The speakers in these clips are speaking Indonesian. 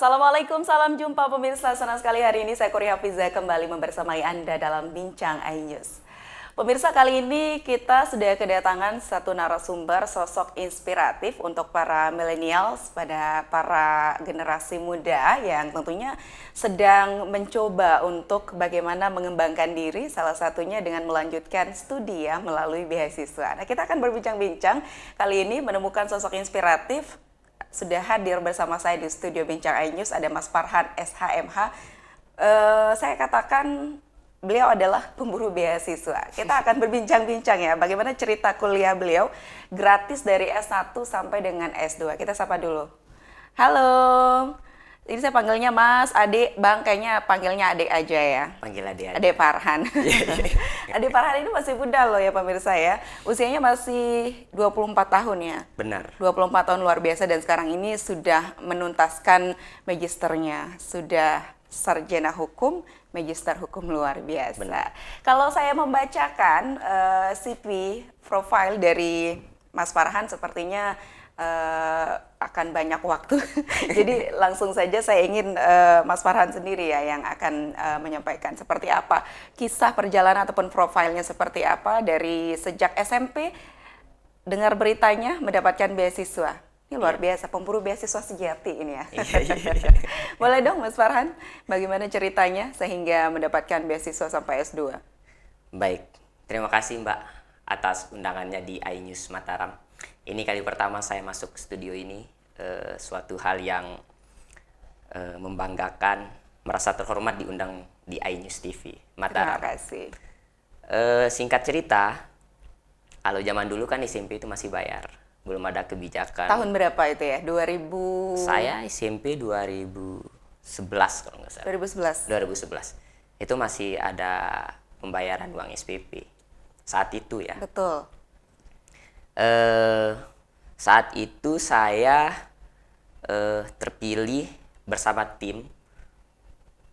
Assalamualaikum, salam jumpa pemirsa. Senang sekali hari ini saya Kori Hafiza kembali membersamai Anda dalam Bincang iNews. Pemirsa, kali ini kita sudah kedatangan satu narasumber sosok inspiratif untuk para millennials, pada para generasi muda yang tentunya sedang mencoba untuk bagaimana mengembangkan diri, salah satunya dengan melanjutkan studi ya melalui beasiswa. Nah, kita akan berbincang-bincang kali ini menemukan sosok inspiratif. Sudah hadir bersama saya di studio Bincang iNews ada Mas Farhan SHMH. Saya katakan beliau adalah pemburu beasiswa. Kita akan berbincang-bincang ya bagaimana cerita kuliah beliau gratis dari S1 sampai dengan S2. Kita sapa dulu. Halo. Ini saya panggilnya Mas, Adik, Bang, kayaknya panggilnya Adik aja ya. Panggil Adik aja. Adik Farhan. Adik Farhan ini masih muda loh ya pemirsa ya. Usianya masih 24 tahun ya. Benar. 24 tahun luar biasa dan sekarang ini sudah menuntaskan magisternya. Sudah sarjana hukum, magister hukum luar biasa. Benar. Kalau saya membacakan CV profile dari Mas Farhan sepertinya akan banyak waktu. Jadi langsung saja saya ingin Mas Farhan sendiri ya yang akan menyampaikan seperti apa kisah perjalanan ataupun profilnya seperti apa dari sejak SMP dengar beritanya mendapatkan beasiswa. Ini luar biasa, pemburu beasiswa sejati ini ya. Boleh dong Mas Farhan, bagaimana ceritanya sehingga mendapatkan beasiswa sampai S2? Baik, terima kasih Mbak atas undangannya di iNews Mataram. Ini kali pertama saya masuk studio ini, suatu hal yang membanggakan, merasa terhormat diundang di iNews TV Mataram. Terima kasih. Singkat cerita, kalau zaman dulu kan SMP itu masih bayar, belum ada kebijakan. Tahun berapa itu ya? 2000? Saya SMP 2011 kalau nggak salah. 2011. 2011. Itu masih ada pembayaran uang SPP saat itu ya. Betul. Saat itu saya terpilih bersama tim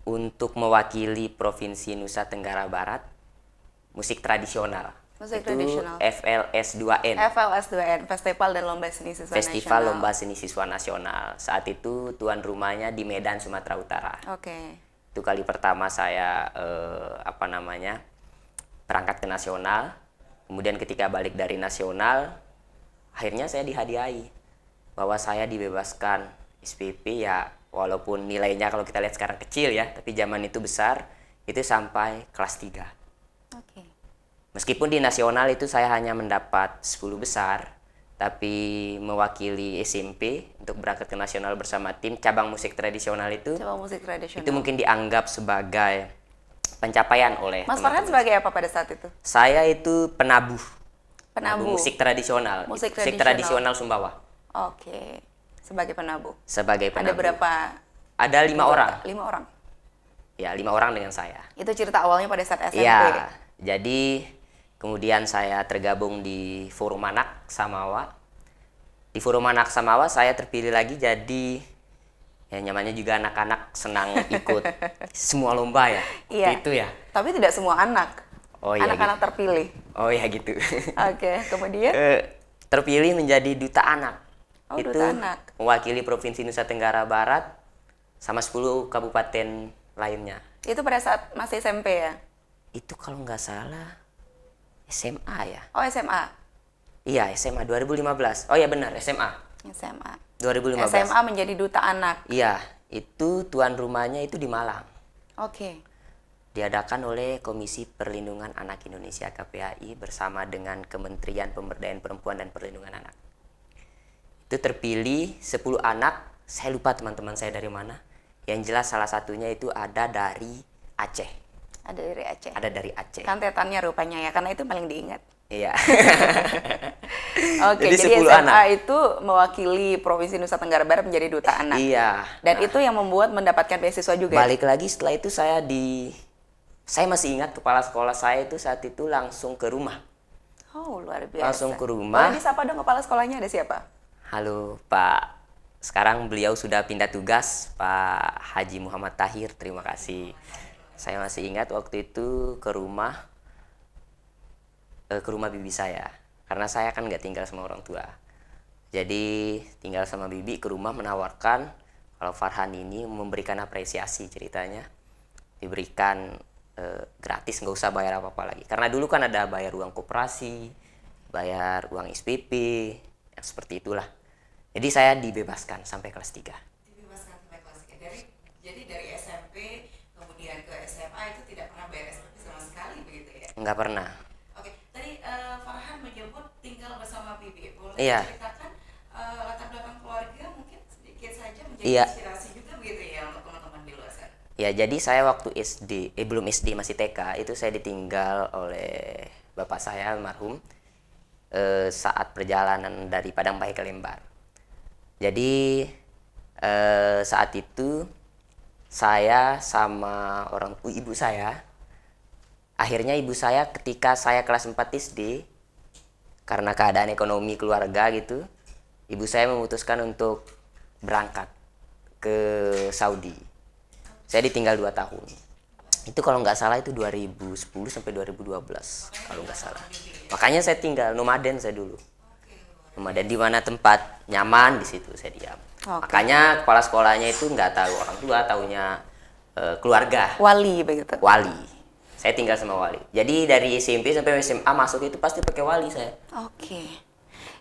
untuk mewakili Provinsi Nusa Tenggara Barat musik tradisional. Musik itu tradisional. FLS2N. FLS2N, Festival dan Lomba Seni Siswa Festival Nasional. Lomba Seni Siswa Nasional. Saat itu tuan rumahnya di Medan, Sumatera Utara. Oke. Itu kali pertama saya berangkat ke nasional. Kemudian ketika balik dari nasional, akhirnya saya dihadiahi bahwa saya dibebaskan SPP ya, walaupun nilainya kalau kita lihat sekarang kecil ya, tapi zaman itu besar, itu sampai kelas 3. Oke. Meskipun di nasional itu saya hanya mendapat 10 besar, tapi mewakili SMP untuk berangkat ke nasional bersama tim cabang musik tradisional itu, Coba musik tradisional. itu mungkin dianggap sebagai pencapaian oleh Mas Farhan sebagai apa pada saat itu? Saya itu penabuh Penabuh. musik tradisional. Musik tradisional Sumbawa. Oke. Sebagai penabuh. Sebagai Ada penabuh. berapa? Ada 5 orang. 5 orang. Ya, 5 orang dengan saya. Itu cerita awalnya pada saat SMP. Iya. Jadi kemudian saya tergabung di Forum Anak Samawa. Di Forum Anak Samawa saya terpilih lagi jadi ya namanya juga anak-anak senang ikut semua lomba ya. Iya. Itu ya. Tapi tidak semua anak. Oh iya. Anak-anak terpilih. Oh ya gitu. Oke, kemudian? Terpilih menjadi duta anak. Oh, itu duta anak. mewakili Provinsi Nusa Tenggara Barat sama 10 kabupaten lainnya. Itu pada saat masih SMP ya? Itu kalau nggak salah SMA ya. Oh, SMA. Iya, SMA 2015. Oh ya benar, SMA. SMA. 2015. SMA menjadi duta anak. Iya, itu tuan rumahnya itu di Malang. Oke. Diadakan oleh Komisi Perlindungan Anak Indonesia KPAI bersama dengan Kementerian Pemberdayaan Perempuan dan Perlindungan Anak. Itu terpilih 10 anak, saya lupa teman-teman saya dari mana. Yang jelas salah satunya itu ada dari Aceh. Ada dari Aceh. Ada dari Aceh. Kantetannya rupanya ya, karena itu paling diingat. Iya. Oke, jadi 10 SMA anak. itu mewakili Provinsi Nusa Tenggara Barat menjadi duta anak. Iya. Dan itu yang membuat mendapatkan beasiswa juga. Balik lagi setelah itu saya masih ingat kepala sekolah saya itu saat itu langsung ke rumah. Oh, luar biasa. Langsung ke rumah. Boleh disapa dong kepala sekolahnya ada siapa? Halo Pak, sekarang beliau sudah pindah tugas, Pak Haji Muhammad Tahir, terima kasih. Saya masih ingat waktu itu ke rumah bibi saya, karena saya kan nggak tinggal sama orang tua. Jadi tinggal sama bibi, ke rumah menawarkan Kalau Farhan ini memberikan apresiasi ceritanya, diberikan gratis, nggak usah bayar apa-apa lagi. Karena dulu kan ada bayar uang koperasi, bayar uang SPP, yang seperti itulah. Jadi saya dibebaskan sampai kelas 3. Dibebaskan sampai kelas 3. Jadi dari SMP kemudian ke SMA itu tidak pernah bayar SPP sama sekali begitu ya? Nggak pernah. Oke, tadi Farhan menyebut tinggal bersama Bibi. Boleh Iya. ceritakan latar belakang keluarga mungkin sedikit saja menjadi Iya. inspirasi juga begitu ya untuk teman-teman di luar sana? Ya, jadi saya waktu belum SD, masih TK, itu saya ditinggal oleh bapak saya almarhum saat perjalanan dari Padang Bayi ke Lembar. Jadi saat itu saya sama ibu saya, akhirnya ibu saya ketika saya kelas 4 SD, karena keadaan ekonomi keluarga gitu, ibu saya memutuskan untuk berangkat ke Saudi. Saya ditinggal 2 tahun. Itu kalau nggak salah itu 2010 sampai 2012 kalau nggak salah. Makanya saya tinggal nomaden saya dulu. Nomaden di mana tempat nyaman, di situ saya diam. Makanya kepala sekolahnya itu nggak tahu orang tua, taunya keluarga. Wali begitu. Wali. Saya tinggal sama wali. Jadi dari SMP sampai SMA masuk itu pasti pakai wali saya. Oke.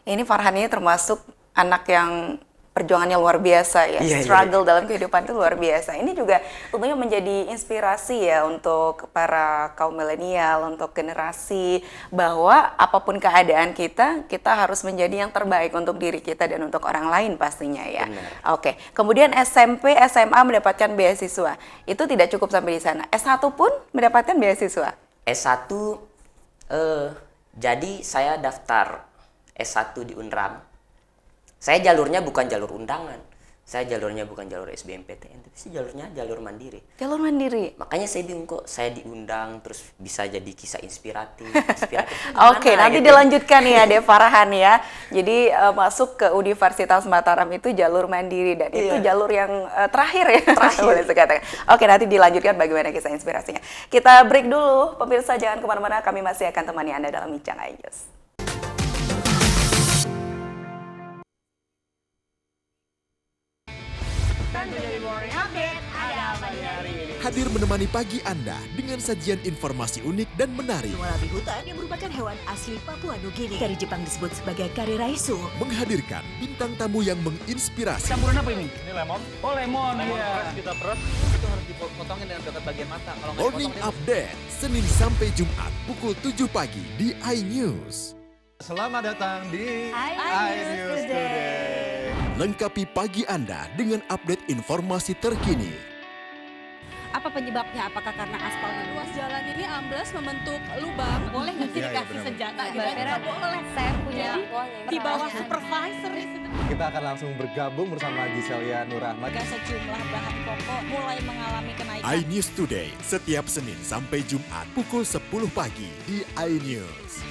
Ini Farhan ini termasuk anak yang perjuangannya luar biasa ya, struggle dalam kehidupan itu luar biasa. Ini juga tentunya menjadi inspirasi ya untuk para kaum milenial, untuk generasi, bahwa apapun keadaan kita harus menjadi yang terbaik untuk diri kita dan untuk orang lain pastinya ya. Benar. Oke, kemudian SMP, SMA mendapatkan beasiswa. Itu tidak cukup sampai di sana. S1 pun mendapatkan beasiswa. S1 jadi saya daftar S1 di Unram. Saya jalurnya bukan jalur undangan. Saya jalurnya bukan jalur SBMPTN, tapi sih jalurnya jalur mandiri. Jalur mandiri. Makanya saya bingung kok saya diundang terus bisa jadi kisah inspiratif. Oke, nanti gitu. dilanjutkan ya Ade Farhan ya. Jadi masuk ke Universitas Mataram itu jalur mandiri dan itu jalur yang terakhir ya. Boleh saya katakan. Oke, nanti dilanjutkan bagaimana kisah inspirasinya. Kita break dulu, pemirsa jangan kemana-mana. Kami masih akan temani Anda dalam Bincang iNews. Hadir menemani pagi Anda dengan sajian informasi unik dan menarik. Wallaby hutan yang merupakan hewan asli Papua Nugini. Dari Jepang disebut sebagai kare raisu. Menghadirkan bintang tamu yang menginspirasi. Campuran apa ini? Ini lemon. Oh, lemon. Peres kita peres itu harus dipotongin dengan dekat bagian mata. Kalau nggak Morning dipotong, Update, Senin sampai Jumat pukul 7 pagi di iNews. Selamat datang di iNews Today. Lengkapi pagi Anda dengan update informasi terkini. Apa penyebabnya? Apakah karena aspalnya luas jalan ini amblas membentuk lubang? Boleh nggak sih dikasih senjata gitu? Nggak boleh. Saya punya di bawah supervisor. Kita akan langsung bergabung bersama Giselia Nurahmat. Sejumlah bahan pokok mulai mengalami kenaikan. iNews Today setiap Senin sampai Jumat pukul 10 pagi di iNews.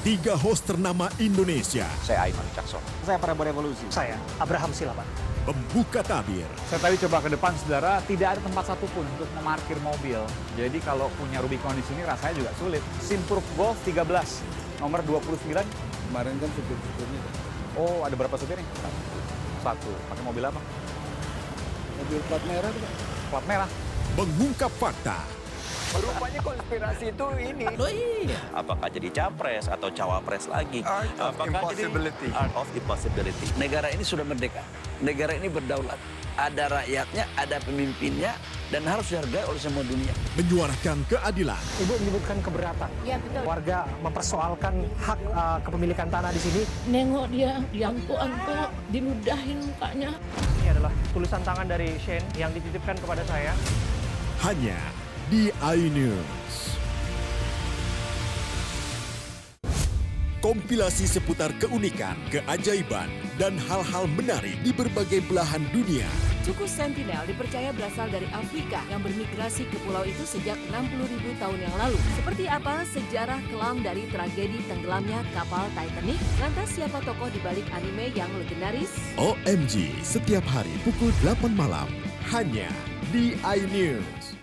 3 host ternama Indonesia. Saya Aiman Cakson. Saya Prabowo Revolusi. Saya, Abraham Silaban. Pembuka tabir. Saya tadi coba ke depan, saudara, tidak ada tempat satupun untuk memarkir mobil. Jadi kalau punya Rubicon di sini rasanya juga sulit. Simpruk Golf 13, nomor 29. Kemarin kan supir-supirnya Oh, ada berapa supirnya? Satu. Pakai mobil apa? mobil plat merah tuh, Pak. Plat merah. Mengungkap fakta. Rupanya konspirasi itu ini. Loh iya. Apakah jadi capres atau cawapres lagi? Art of impossibility. Art of impossibility. Negara ini sudah merdeka. Negara ini berdaulat. Ada rakyatnya, ada pemimpinnya, dan harus dihargai oleh semua dunia. Menyuarakan keadilan. Ibu menyebutkan keberatan. Iya betul. Warga mempersoalkan hak kepemilikan tanah di sini. Nengok dia diangkut-angkut, diludahin mukanya. Ini adalah tulisan tangan dari Shane yang dititipkan kepada saya. Hanya di iNews. Kompilasi seputar keunikan, keajaiban, dan hal-hal menarik di berbagai belahan dunia. Suku Sentinel dipercaya berasal dari Afrika yang bermigrasi ke pulau itu sejak 60.000 tahun yang lalu. Seperti apa sejarah kelam dari tragedi tenggelamnya kapal Titanic? Lantas siapa tokoh di balik anime yang legendaris? OMG, setiap hari pukul 8 malam. Hanya di iNews.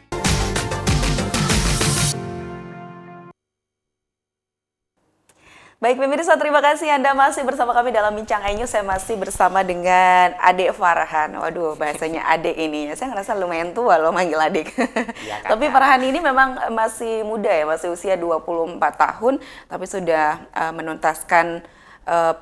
Baik pemirsa, terima kasih Anda masih bersama kami dalam Bincang iNews. Saya masih bersama dengan Adik Farhan. Waduh, bahasanya adik ini. Saya ngerasa lumayan tua loh manggil adik. Iya, Tapi Farhan ini memang masih muda ya, masih usia 24 tahun. Tapi sudah menuntaskan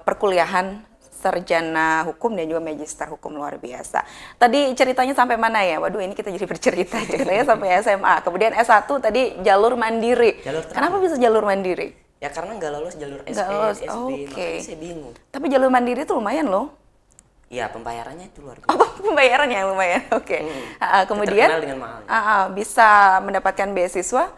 perkuliahan sarjana hukum dan juga magister hukum, luar biasa. Tadi ceritanya sampai mana ya? Waduh, ini kita jadi bercerita. Ceritanya sampai SMA. Kemudian S1 tadi jalur mandiri. Kenapa bisa jalur mandiri? Ya karena nggak lolos jalur SP, Nggak lolos, SB, oke. makanya saya bingung. Tapi jalur mandiri itu lumayan loh. Ya pembayarannya itu luar biasa. Oh, pembayarannya yang lumayan. Oke. Kemudian Terkenal dengan mahal. Bisa mendapatkan beasiswa.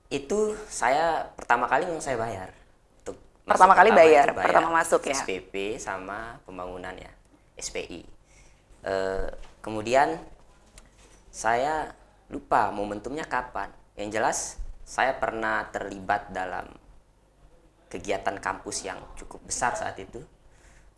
Itu saya pertama kali memang saya bayar. Untuk Pertama kali itu bayar, pertama masuk ya. SPP sama pembangunan ya, SPI. Kemudian saya lupa momentumnya kapan. Yang jelas saya pernah terlibat dalam kegiatan kampus yang cukup besar saat itu.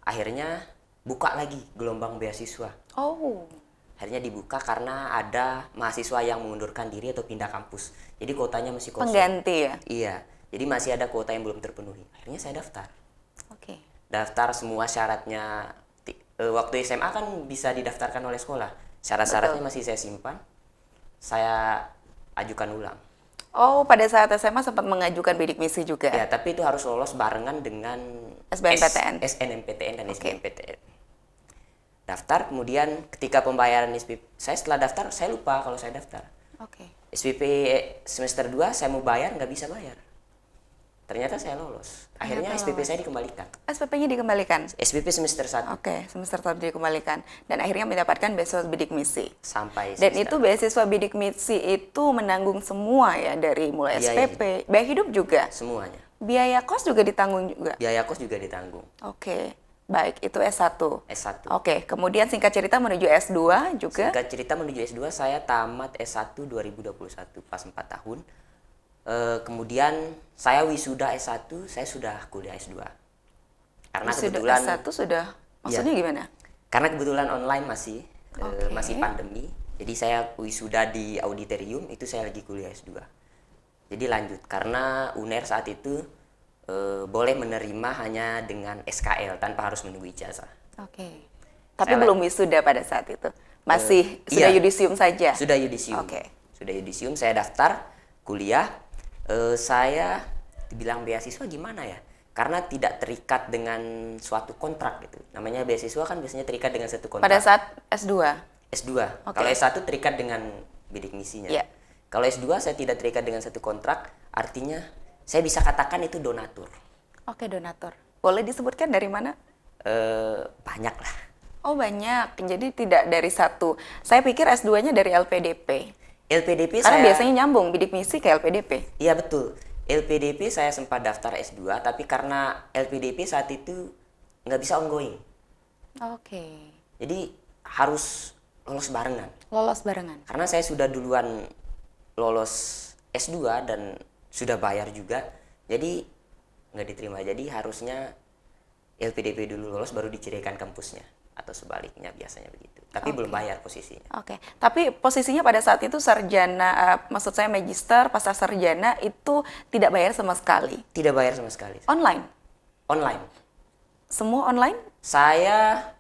Akhirnya buka lagi gelombang beasiswa. Oh. Akhirnya dibuka karena ada mahasiswa yang mengundurkan diri atau pindah kampus. Jadi kuotanya masih kosong. Pengganti ya? Iya. Jadi masih ada kuota yang belum terpenuhi. Akhirnya saya daftar. Oke. Daftar semua syaratnya. Waktu SMA kan bisa didaftarkan oleh sekolah. Syarat-syaratnya masih saya simpan. Saya ajukan ulang. Oh, pada saat SMA sempat mengajukan bidik misi juga? Ya, tapi itu harus lolos barengan dengan SBMPTN. SNMPTN dan Oke. SBMPTN. Daftar, kemudian ketika pembayaran SPP, saya setelah daftar, saya lupa kalau saya daftar. Oke. SPP semester 2 saya mau bayar, nggak bisa bayar. Ternyata saya lolos. Akhirnya Ternyata SPP lolos. saya dikembalikan. SPP-nya dikembalikan? SPP semester 1 Oke, semester 1 dikembalikan. Dan akhirnya mendapatkan beasiswa bidik misi. sampai Dan semester itu beasiswa bidik misi itu menanggung semua ya, dari mulai Iya, SPP, biaya hidup juga. semuanya. Biaya kos juga ditanggung juga. Biaya kos juga ditanggung. Oke, baik, itu S1. S1. Oke, kemudian singkat cerita menuju S2 juga. Singkat cerita menuju S2 saya tamat S1 2021 pas 4 tahun. Kemudian saya wisuda S1, saya sudah kuliah S2. Karena Sudah kebetulan S1 sudah, maksudnya gimana? Karena kebetulan online masih Oke. masih pandemi. Jadi saya wisuda di auditorium, itu saya lagi kuliah S2. Jadi lanjut karena UNER saat itu boleh menerima hanya dengan SKL tanpa harus menunggu ijazah. Oke. Tapi Saya- belum wisuda pada saat itu. Masih sudah iya. yudisium saja. Sudah yudisium. Oke. Sudah yudisium, saya daftar kuliah. Saya dibilang beasiswa gimana ya? Karena tidak terikat dengan suatu kontrak gitu. Namanya beasiswa kan biasanya terikat dengan satu kontrak. Pada saat S2. S2. Oke. Kalau S1 terikat dengan bidik misinya. Iya. Kalau S2 saya tidak terikat dengan satu kontrak, artinya saya bisa katakan itu donatur. Oke, donatur. Boleh disebutkan dari mana? Banyak lah. Oh, banyak. Jadi tidak dari satu. Saya pikir S2-nya dari LPDP. LPDP Karena saya biasanya nyambung bidik misi ke LPDP. Iya betul. LPDP saya sempat daftar S2, tapi karena LPDP saat itu nggak bisa ongoing. Oke. Jadi harus lolos barengan. Lolos barengan. Karena saya sudah duluan lolos S2 dan sudah bayar juga, jadi nggak diterima. Jadi harusnya LPDP dulu lolos baru diceraikan kampusnya. Atau sebaliknya biasanya begitu. Tapi belum bayar posisinya. Oke. Tapi posisinya pada saat itu sarjana, maksud saya magister, pasca sarjana itu tidak bayar sama sekali. Tidak bayar sama sekali. Online? Online. Semua online? Saya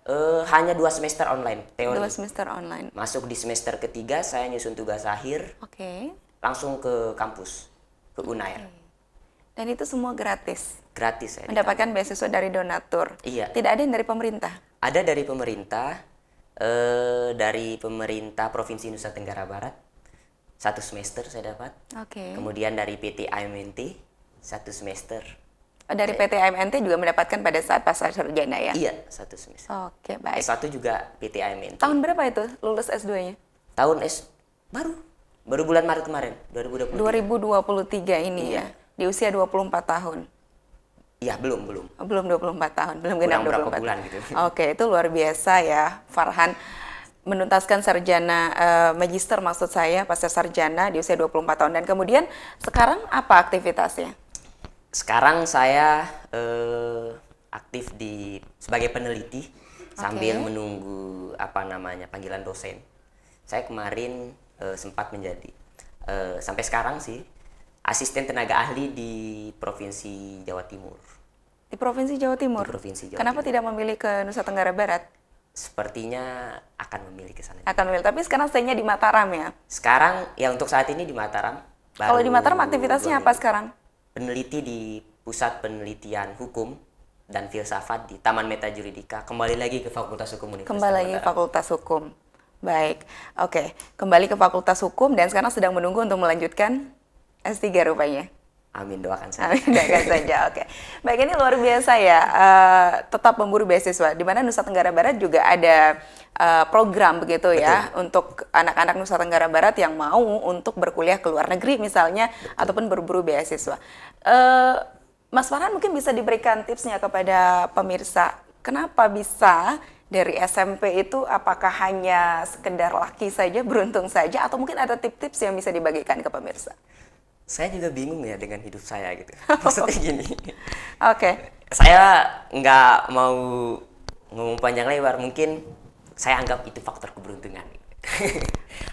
hanya 2 semester online teori. 2 semester online. Masuk di semester ketiga saya nyusun tugas akhir, Oke. langsung ke kampus, ke UNAIR. Dan itu semua gratis? Gratis saya. Mendapatkan beasiswa dari donatur? Iya. Tidak ada yang dari pemerintah? Ada dari pemerintah Provinsi Nusa Tenggara Barat, 1 semester saya dapat. Oke. Kemudian dari PT AMNT 1 semester. Dari PT AMNT juga mendapatkan pada saat pasca sarjana ya? Iya, 1 semester. Oke, baik. S1 juga PT AMNT. Tahun berapa itu lulus S2-nya? Tahun baru bulan Maret kemarin, 2020. 2023 ini Iya. ya? Di usia 24 tahun? Iya, belum. Belum 24 tahun, belum genap Kurang berapa 24. bulan gitu. Oke, itu luar biasa ya, Farhan. Menuntaskan sarjana magister maksud saya, pasca sarjana di usia 24 tahun. Dan kemudian sekarang apa aktivitasnya? Sekarang saya aktif sebagai peneliti sambil menunggu panggilan dosen. Saya kemarin sempat menjadi sampai sekarang sih asisten tenaga ahli di Provinsi Jawa Timur. Di Provinsi Jawa Timur? Di Provinsi Jawa Kenapa Timur. tidak memilih ke Nusa Tenggara Barat? Sepertinya akan memilih ke sana. Akan memilih, tapi sekarang stay-nya di Mataram ya? Sekarang ya untuk saat ini di Mataram. Kalau di Mataram baru aktivitasnya 2 apa minggu. sekarang? Peneliti di Pusat Penelitian Hukum dan Filsafat di Taman Meta Juridika. Kembali lagi ke Fakultas Hukum Universitas Kembali lagi Mataram. Fakultas Hukum. Baik, oke. Kembali ke Fakultas Hukum dan sekarang sedang menunggu untuk melanjutkan S3 rupanya. Amin, doakan saya. Amin, doakan saja, oke. Baik, ini luar biasa ya, tetap memburu beasiswa. Di mana Nusa Tenggara Barat juga ada program begitu ya, untuk anak-anak Nusa Tenggara Barat yang mau untuk berkuliah ke luar negeri misalnya, ataupun berburu beasiswa. Mas Farhan mungkin bisa diberikan tipsnya kepada pemirsa, kenapa bisa dari SMP itu apakah hanya sekedar laki saja, beruntung saja, atau mungkin ada tips-tips yang bisa dibagikan ke pemirsa? Saya juga bingung ya dengan hidup saya gitu. Maksudnya gini. Oke. Saya nggak mau ngomong panjang lebar, mungkin saya anggap itu faktor keberuntungan.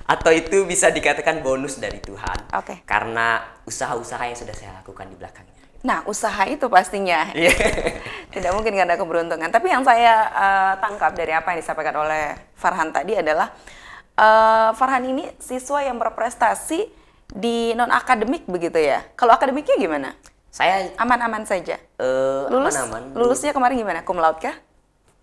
Atau itu bisa dikatakan bonus dari Tuhan. Oke. Karena usaha-usaha yang sudah saya lakukan di belakangnya. Nah, usaha itu pastinya. Iya. Tidak mungkin karena keberuntungan. Tapi yang saya tangkap dari apa yang disampaikan oleh Farhan tadi adalah Farhan ini siswa yang berprestasi di non-akademik begitu ya. Kalau akademiknya gimana? Saya Aman-aman saja. Lulus, aman-aman. lulusnya kemarin gimana? Cum laude kah?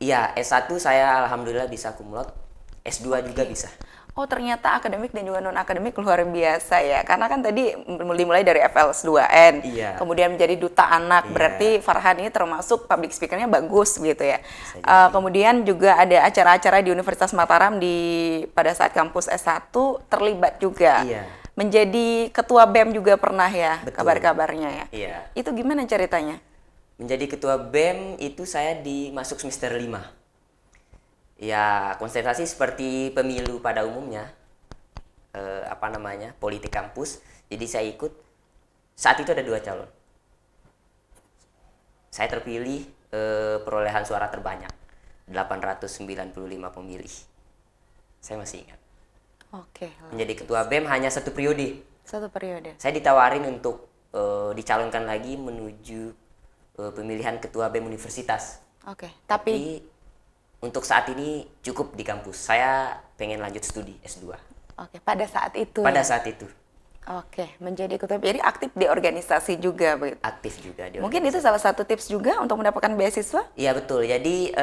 Iya, S1 saya alhamdulillah bisa cum laude. S2 juga bisa. Oh, ternyata akademik dan juga non-akademik luar biasa ya. Karena kan tadi dimulai dari FLS2N, Iya. kemudian menjadi duta anak. Iya. Berarti Farhan ini termasuk public speaker-nya bagus gitu ya. Bisa jadi. Kemudian juga ada acara-acara di Universitas Mataram pada saat kampus S1 terlibat juga. Iya. Menjadi ketua BEM juga pernah ya, Betul. kabar-kabarnya ya. Iya. Itu gimana ceritanya? Menjadi ketua BEM itu saya masuk semester 5. Ya, konsentrasi seperti pemilu pada umumnya. Politik kampus. Jadi saya ikut. Saat itu ada 2 calon. Saya terpilih perolehan suara terbanyak. 895 pemilih. Saya masih ingat. Oke. Menjadi ketua BEM hanya 1 periode. Satu periode. Saya ditawarin untuk dicalonkan lagi menuju pemilihan ketua BEM universitas. Oke. Tapi untuk saat ini cukup di kampus. Saya pengen lanjut studi S2. Oke, pada saat itu. Pada ya? saat itu Oke, menjadi ketua BEM. Jadi aktif di organisasi juga begitu. aktif juga di Mungkin itu salah satu tips juga untuk mendapatkan beasiswa. Iya betul. Jadi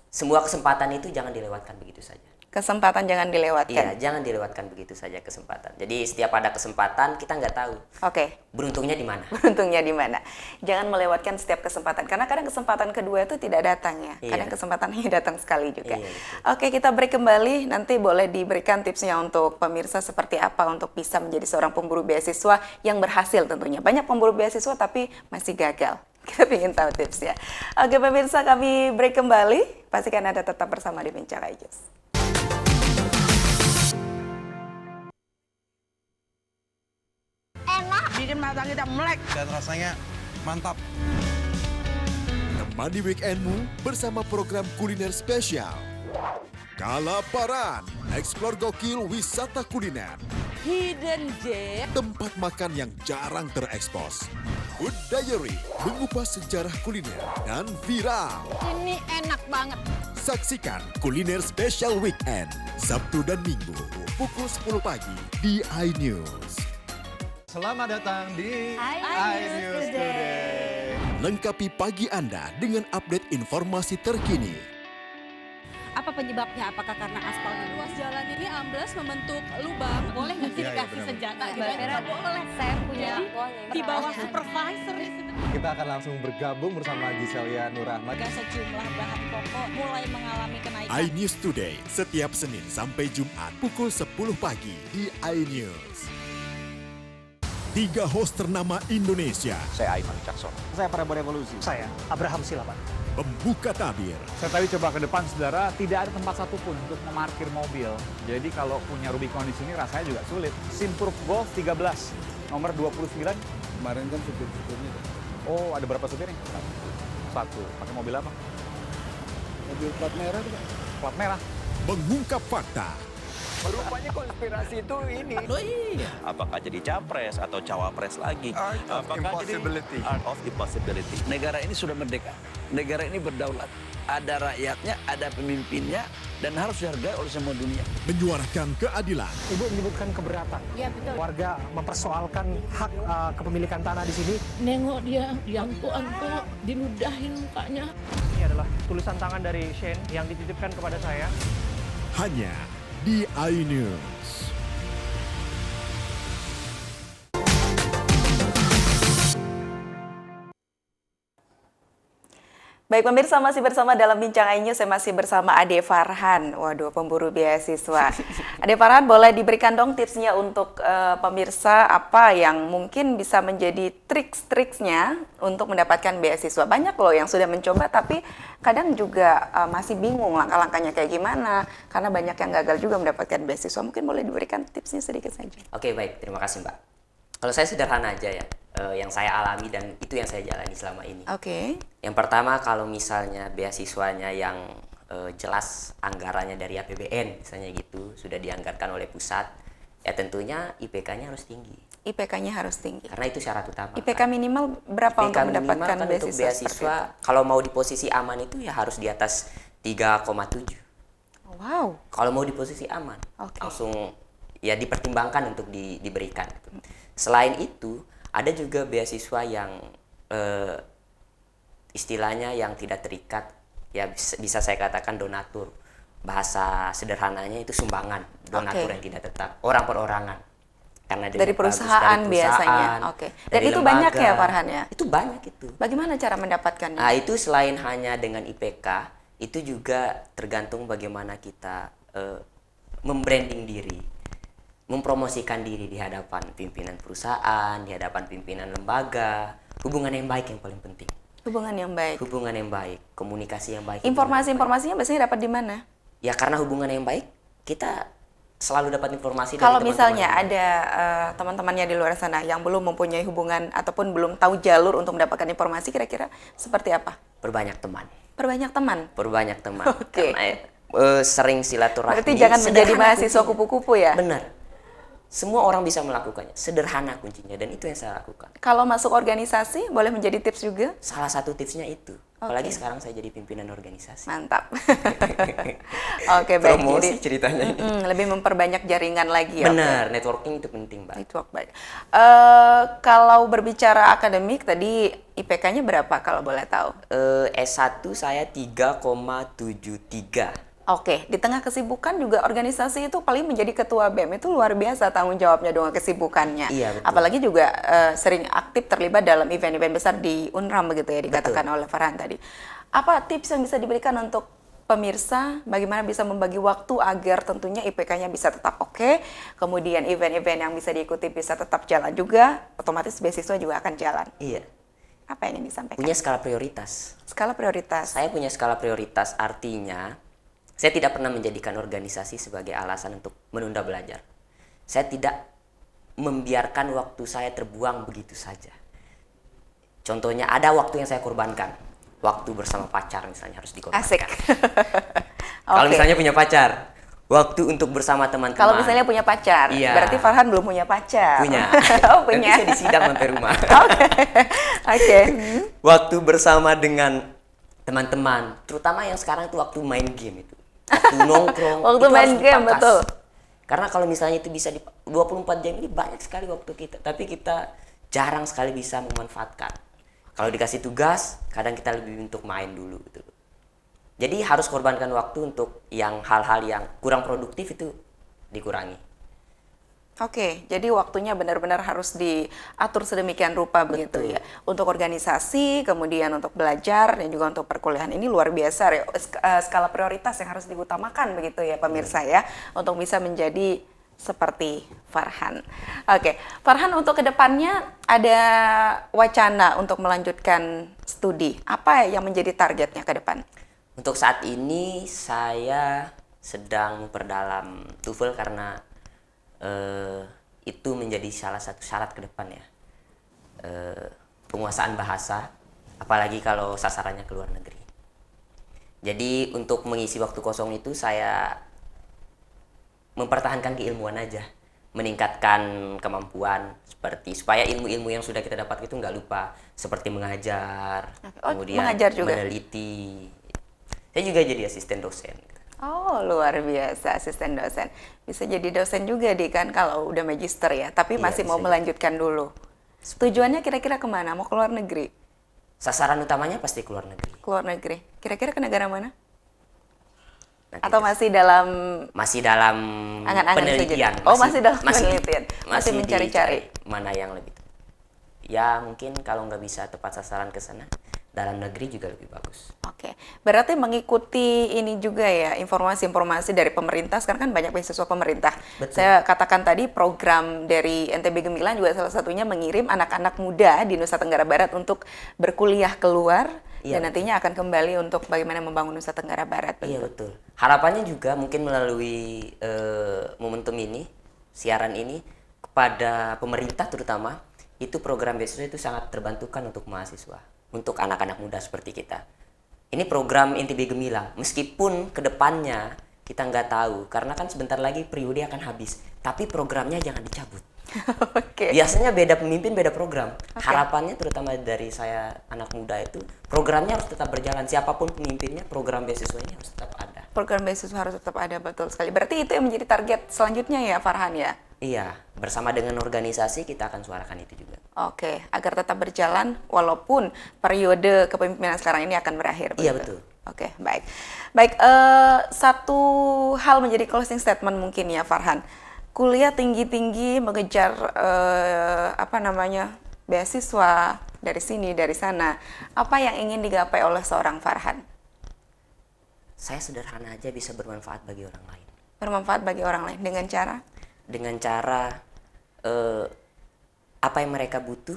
semua kesempatan itu jangan dilewatkan begitu saja. Kesempatan jangan dilewatkan. Iya, jangan dilewatkan begitu saja kesempatan. Jadi setiap ada kesempatan kita nggak tahu Oke, beruntungnya di mana. beruntungnya di mana. Jangan melewatkan setiap kesempatan. Karena kadang kesempatan kedua itu tidak datang ya. Iya. Kadang kesempatan hanya datang sekali juga. Iya, betul. Oke, kita break kembali. Nanti boleh diberikan tipsnya untuk pemirsa seperti apa untuk bisa menjadi seorang pemburu beasiswa yang berhasil tentunya. Banyak pemburu beasiswa tapi masih gagal. Kita ingin tahu tipsnya. Oke pemirsa, kami break kembali. Pastikan Anda tetap bersama di Bincang Ayus. Bikin mata kita melek. Dan rasanya mantap. Temani weekendmu bersama program kuliner spesial. Kalaparan, eksplor gokil wisata kuliner. Hidden gem. Tempat makan yang jarang terekspos. Food Diary, mengupas sejarah kuliner dan viral. Ini enak banget. Saksikan kuliner spesial weekend, Sabtu dan Minggu, pukul 10 pagi di iNews. Selamat datang di iNews Today. Lengkapi pagi Anda dengan update informasi terkini. Apa penyebabnya? Apakah karena aspalnya luas jalan ini amblas membentuk lubang? Boleh nggak sih Iya, dikasih benar. senjata? Mbak Juga Vera, nggak boleh. saya punya Di bawah supervisor di sini. Kita akan langsung bergabung bersama Giselia Nurahmat. Jika sejumlah bahan pokok mulai mengalami kenaikan. iNews Today, setiap Senin sampai Jumat, pukul 10 pagi di iNews. 3 host ternama Indonesia Saya Aiman Caksono. Saya Prabowo Revolusi. Saya Abraham Silaban. membuka tabir. Saya tadi coba ke depan, saudara, tidak ada tempat satupun untuk memarkir mobil. Jadi kalau punya Rubicon di sini rasanya juga sulit. Simpurp Golf 13, nomor 29. Kemarin kan supir-supirnya Oh, ada berapa supirnya? Satu. Pakai mobil apa? mobil plat merah tuh, Pak. Plat merah. Mengungkap fakta, Rupanya konspirasi itu ini. Loh iya. Apakah jadi capres atau cawapres lagi? Apakah jadi art of impossibility. Negara ini sudah merdeka. Negara ini berdaulat. Ada rakyatnya, ada pemimpinnya, dan harus dihargai oleh semua dunia. Menyuarakan keadilan. Ibu menyebutkan keberatan. Iya betul. Warga mempersoalkan hak kepemilikan tanah di sini. Nengok dia diangkut-angkut, diludahin mukanya. Ini adalah tulisan tangan dari Shane yang dititipkan kepada saya. Hanya di iNews. Baik pemirsa, masih bersama dalam Bincang iNews, saya masih bersama Ade Farhan. Waduh, pemburu beasiswa. Ade Farhan, boleh diberikan dong tipsnya untuk pemirsa apa yang mungkin bisa menjadi triks-triksnya untuk mendapatkan beasiswa. Banyak loh yang sudah mencoba tapi kadang juga masih bingung langkah-langkahnya kayak gimana. Karena banyak yang gagal juga mendapatkan beasiswa. Mungkin boleh diberikan tipsnya sedikit saja. Oke, baik. Terima kasih, Mbak. Kalau saya sederhana aja ya, yang saya alami dan itu yang saya jalani selama ini. Oke. Yang pertama, kalau misalnya beasiswanya yang jelas anggarannya dari APBN, misalnya gitu, sudah dianggarkan oleh pusat, ya tentunya IPK-nya harus tinggi. IPK-nya harus tinggi. Karena itu syarat utama. IPK minimal berapa IPK untuk mendapatkan minimal kan untuk beasiswa, kalau mau di posisi aman itu ya harus di atas 3,7. Wow. Kalau mau di posisi aman, Oke. langsung ya dipertimbangkan untuk diberikan. Selain itu, ada juga beasiswa yang istilahnya yang tidak terikat, ya bisa saya katakan donatur. Bahasa sederhananya itu sumbangan, donatur yang tidak tetap, orang perorangan. Karena Dari perusahaan biasanya. Oke. Dan itu banyak ya Farhan ya? Itu banyak itu. Bagaimana cara mendapatkannya? Nah, itu selain hanya dengan IPK, itu juga tergantung bagaimana kita membranding diri, mempromosikan diri di hadapan pimpinan perusahaan, di hadapan pimpinan lembaga. Hubungan yang baik yang paling penting. Hubungan yang baik. Hubungan yang baik, komunikasi yang baik. Informasi-informasinya biasanya dapat di mana? Ya karena hubungan yang baik, kita selalu dapat informasi dari Kalau teman-teman misalnya yang ada teman-temannya di luar sana yang belum mempunyai hubungan ataupun belum tahu jalur untuk mendapatkan informasi, kira-kira seperti apa? berbanyak teman. Perbanyak teman. Berbanyak teman. Oke. Karena sering silaturahmi. Berarti jangan menjadi sederhana mahasiswa kuncinya. kupu-kupu ya? Benar. Semua orang bisa melakukannya. Sederhana kuncinya dan itu yang saya lakukan. Kalau masuk organisasi, boleh menjadi tips juga? Salah satu tipsnya itu. Apalagi sekarang saya jadi pimpinan organisasi. Mantap. Oke, baik. Promosi Jadi, ceritanya ini. lebih memperbanyak jaringan lagi ya. Benar, networking itu penting, Mbak. Network baik. Kalau berbicara akademik tadi IPK-nya berapa kalau boleh tahu? S1 saya 3,73. Oke, di tengah kesibukan juga organisasi itu paling menjadi ketua BEM itu luar biasa tanggung jawabnya dengan kesibukannya. Iya, betul. Apalagi juga sering aktif terlibat dalam event-event besar di UNRAM begitu ya dikatakan oleh Farhan tadi. Apa tips yang bisa diberikan untuk pemirsa bagaimana bisa membagi waktu agar tentunya IPK-nya bisa tetap oke, kemudian event-event yang bisa diikuti bisa tetap jalan juga, otomatis beasiswa juga akan jalan. Iya. Apa yang ingin disampaikan? Punya skala prioritas. Skala prioritas. Saya punya skala prioritas, artinya saya tidak pernah menjadikan organisasi sebagai alasan untuk menunda belajar. Saya tidak membiarkan waktu saya terbuang begitu saja. Contohnya ada waktu yang saya korbankan. Waktu bersama pacar misalnya harus dikorbankan. Asik. Kalau Oke. misalnya punya pacar, waktu untuk bersama teman-teman. Kalau misalnya punya pacar, Iya. berarti Farhan belum punya pacar. Punya. Oh, punya. Nanti saya disidang sampai rumah. Oke. Waktu bersama dengan teman-teman, terutama yang sekarang itu waktu main game itu. Waktu nongkrong. Waktu itu main harus game, dipangkas. betul. Karena kalau misalnya itu bisa 24 jam ini banyak sekali waktu kita, tapi kita jarang sekali bisa memanfaatkan. Kalau dikasih tugas, kadang kita lebih untuk main dulu gitu. Jadi harus korbankan waktu untuk yang hal-hal yang kurang produktif itu dikurangi. Oke, jadi waktunya benar-benar harus diatur sedemikian rupa begitu ya. Untuk organisasi, kemudian untuk belajar, dan juga untuk perkuliahan ini luar biasa ya. Skala prioritas yang harus diutamakan begitu ya pemirsa ya. Untuk bisa menjadi seperti Farhan. Oke, Farhan untuk kedepannya ada wacana untuk melanjutkan studi. Apa yang menjadi targetnya ke depan? Untuk saat ini saya sedang memperdalam TOEFL karena itu menjadi salah satu syarat ke depan ya. Penguasaan bahasa, apalagi kalau sasarannya ke luar negeri. Jadi untuk mengisi waktu kosong itu saya mempertahankan keilmuan aja, meningkatkan kemampuan seperti supaya ilmu-ilmu yang sudah kita dapat itu nggak lupa, seperti mengajar, kemudian mengajar juga? meneliti. Saya juga jadi asisten dosen. Oh, luar biasa, asisten dosen. Bisa jadi dosen juga kan kalau udah magister ya, tapi Iya, masih mau bisa melanjutkan dulu. Tujuannya kira-kira kemana? Mau keluar negeri? Sasaran utamanya pasti keluar negeri. Keluar negeri. Kira-kira ke negara mana? Nanti Atau masih dalam angan-angan penelitian. saja? Oh, masih dalam penelitian. Masih Masih mencari-cari. dicari mana yang lebih tepat. Ya mungkin kalau nggak bisa tepat sasaran ke sana, dalam negeri juga lebih bagus. Oke, berarti mengikuti ini juga ya, informasi-informasi dari pemerintah. Sekarang kan banyak beasiswa pemerintah. Betul. Saya katakan tadi program dari NTB Gemilang juga salah satunya mengirim anak-anak muda di Nusa Tenggara Barat untuk berkuliah keluar. Iya, Dan nantinya akan kembali untuk bagaimana membangun Nusa Tenggara Barat. Iya betul. Harapannya juga mungkin melalui momentum ini, siaran ini, kepada pemerintah terutama, itu program beasiswa itu sangat terbantukan untuk mahasiswa, untuk anak-anak muda seperti kita. Ini program NTB Gemilang, meskipun kedepannya kita nggak tahu, karena kan sebentar lagi periode akan habis, tapi programnya jangan dicabut. Oke. Biasanya beda pemimpin, beda program. Harapannya terutama dari saya anak muda itu, programnya harus tetap berjalan. Siapapun pemimpinnya, program beasiswanya harus tetap ada. Program beasiswa harus tetap ada, betul sekali. Berarti itu yang menjadi target selanjutnya ya, Farhan ya? Iya, bersama dengan organisasi kita akan suarakan itu juga. Oke, agar tetap berjalan walaupun periode kepemimpinan sekarang ini akan berakhir. Iya, begitu? betul. Oke, baik. Baik, satu hal menjadi closing statement mungkin ya, Farhan. Kuliah tinggi-tinggi, mengejar beasiswa dari sini, dari sana. Apa yang ingin digapai oleh seorang Farhan? Saya sederhana aja, bisa bermanfaat bagi orang lain. Bermanfaat bagi orang lain dengan cara? Dengan cara apa yang mereka butuh,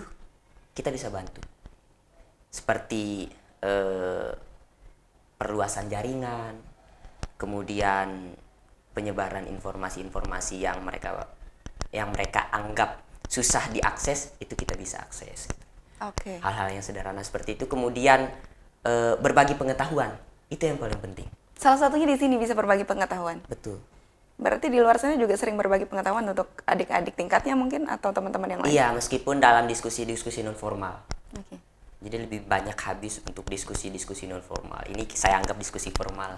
kita bisa bantu. Seperti perluasan jaringan, kemudian penyebaran informasi-informasi yang mereka anggap susah diakses, itu kita bisa akses. Oke. Hal-hal yang sederhana seperti itu, kemudian berbagi pengetahuan, itu yang paling penting. Salah satunya di sini bisa berbagi pengetahuan. Betul. Berarti di luar sana juga sering berbagi pengetahuan untuk adik-adik tingkatnya mungkin atau teman-teman yang lain? Iya, meskipun dalam diskusi-diskusi non formal. Oke. Jadi lebih banyak habis untuk diskusi-diskusi non formal. Ini saya anggap diskusi formal.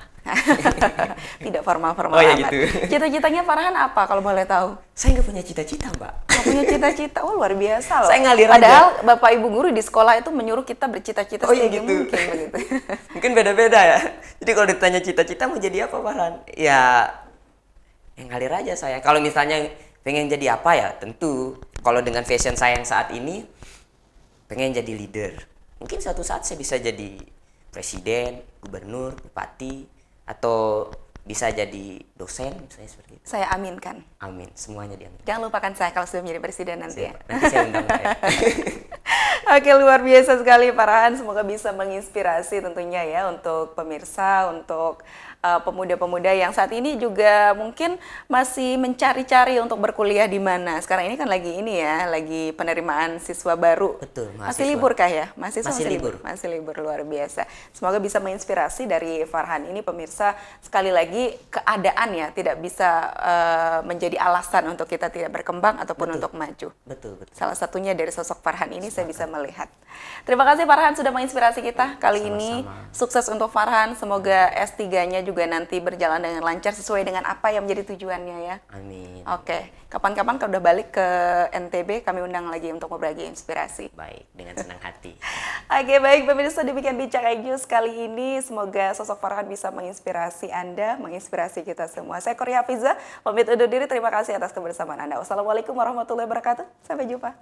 Tidak formal-formal Oh ya amat. gitu. Cita-citanya Farhan apa kalau boleh tahu? Saya nggak punya cita-cita, Mbak. Nggak punya cita-cita? Oh, luar biasa loh. Saya ngalir Padahal aja. Bapak Ibu guru di sekolah itu menyuruh kita bercita-cita Oh, iya setinggi gitu. mungkin begitu. Mungkin beda-beda ya. Jadi kalau ditanya cita-cita mau jadi apa, Farhan? Ya, yang ngalir aja saya. Kalau misalnya pengen jadi apa ya, tentu kalau dengan fashion saya yang saat ini, pengen jadi leader. Mungkin suatu saat saya bisa jadi presiden, gubernur, bupati, atau bisa jadi dosen, misalnya seperti itu. Saya aminkan. Amin, semuanya diamin. Jangan lupakan saya kalau sudah menjadi presiden nanti ya. Siap, nanti saya undang Mbak ya. Oke, luar biasa sekali Farhan. Semoga bisa menginspirasi tentunya ya untuk pemirsa, untuk pemuda-pemuda yang saat ini juga mungkin masih mencari-cari untuk berkuliah di mana. Sekarang ini kan lagi ini ya, lagi penerimaan siswa baru. Betul, Masih mahasiswa. libur kah ya? Masih libur. Masih libur, luar biasa. Semoga bisa menginspirasi dari Farhan ini pemirsa. Sekali lagi keadaan ya tidak bisa menjadi alasan untuk kita tidak berkembang ataupun untuk maju. Betul. Salah satunya dari sosok Farhan ini saya bisa melihat. Terima kasih Farhan sudah menginspirasi kita kali ini. Sukses untuk Farhan. Semoga S3-nya juga nanti berjalan dengan lancar sesuai dengan apa yang menjadi tujuannya ya. Amin. Oke, kapan-kapan kalau udah balik ke NTB kami undang lagi untuk berbagi inspirasi. Baik, dengan senang hati. Oke, baik pemirsa, demikian Bincang iNews kali ini. Semoga sosok Farhan bisa menginspirasi Anda, menginspirasi kita semua. Saya Korea Hafiza, pamit undur diri. Terima kasih atas kebersamaan Anda. Wassalamualaikum warahmatullahi wabarakatuh. Sampai jumpa.